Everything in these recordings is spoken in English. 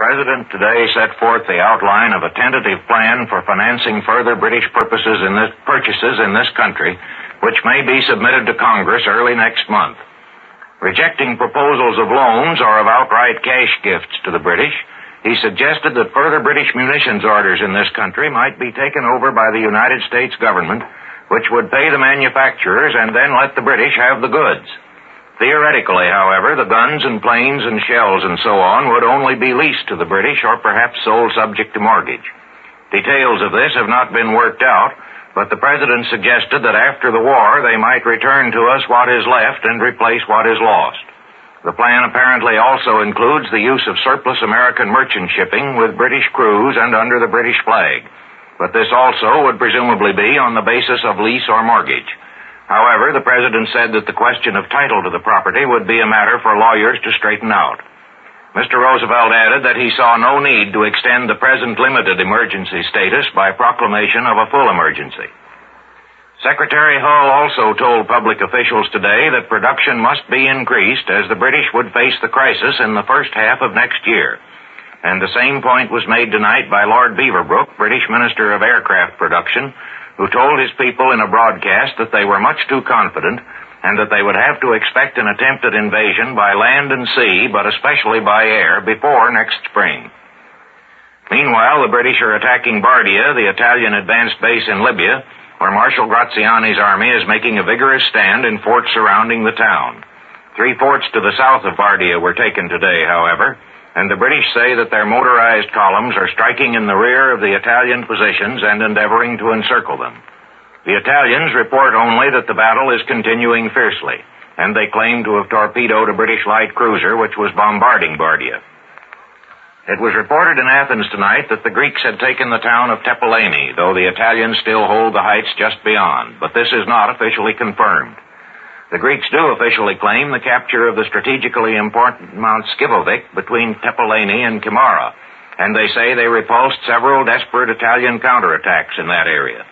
President today set forth the outline of a tentative plan for financing further British purchases in this country, which may be submitted to Congress early next month. Rejecting proposals of loans or of outright cash gifts to the British, he suggested that further British munitions orders in this country might be taken over by the United States government, which would pay the manufacturers and then let the British have the goods. Theoretically, however, the guns and planes and shells and so on would only be leased to the British or perhaps sold subject to mortgage. Details of this have not been worked out, but the President suggested that after the war they might return to us what is left and replace what is lost. The plan apparently also includes the use of surplus American merchant shipping with British crews and under the British flag, but this also would presumably be on the basis of lease or mortgage. However, the President said that the question of title to the property would be a matter for lawyers to straighten out. Mr. Roosevelt added that he saw no need to extend the present limited emergency status by proclamation of a full emergency. Secretary Hull also told public officials today that production must be increased as the British would face the crisis in the first half of next year. And the same point was made tonight by Lord Beaverbrook, British Minister of Aircraft Production, who told his people in a broadcast that they were much too confident and that they would have to expect an attempted invasion by land and sea, but especially by air, before next spring. Meanwhile, the British are attacking Bardia, the Italian advanced base in Libya, where Marshal Graziani's army is making a vigorous stand in forts surrounding the town. 3 forts to the south of Bardia were taken today, however, and the British say that their motorized columns are striking in the rear of the Italian positions and endeavoring to encircle them. The Italians report only that the battle is continuing fiercely, and they claim to have torpedoed a British light cruiser which was bombarding Bardia. It was reported in Athens tonight that the Greeks had taken the town of Tepeleni, though the Italians still hold the heights just beyond, but this is not officially confirmed. The Greeks do officially claim the capture of the strategically important Mount Skivovic between Tepeleni and Kimara, and they say they repulsed several desperate Italian counterattacks in that area.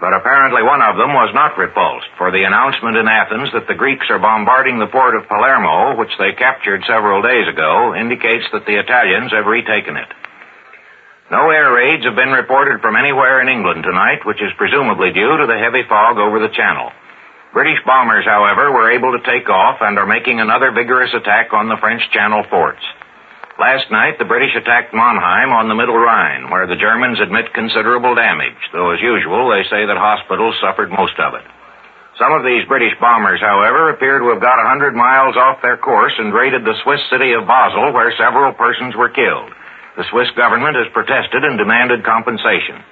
But apparently one of them was not repulsed, for the announcement in Athens that the Greeks are bombarding the port of Palermo, which they captured several days ago, indicates that the Italians have retaken it. No air raids have been reported from anywhere in England tonight, which is presumably due to the heavy fog over the Channel. British bombers, however, were able to take off and are making another vigorous attack on the French Channel forts. Last night, the British attacked Mannheim on the Middle Rhine, where the Germans admit considerable damage, though as usual, they say that hospitals suffered most of it. Some of these British bombers, however, appear to have got 100 miles off their course and raided the Swiss city of Basel, where several persons were killed. The Swiss government has protested and demanded compensation.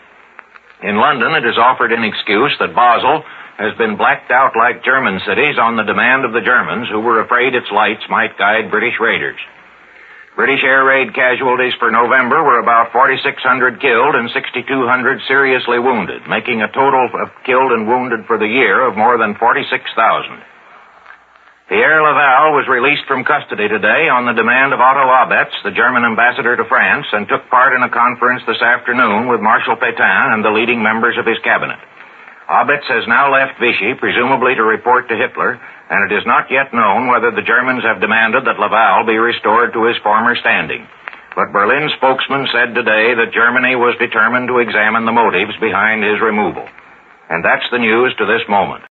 In London, it is offered in excuse that Basel has been blacked out like German cities on the demand of the Germans, who were afraid its lights might guide British raiders. British air raid casualties for November were about 4,600 killed and 6,200 seriously wounded, making a total of killed and wounded for the year of more than 46,000. Pierre Laval was released from custody today on the demand of Otto Abetz, the German ambassador to France, and took part in a conference this afternoon with Marshal Pétain and the leading members of his cabinet. Abetz has now left Vichy, presumably to report to Hitler, and it is not yet known whether the Germans have demanded that Laval be restored to his former standing. But Berlin spokesman said today that Germany was determined to examine the motives behind his removal. And that's the news to this moment.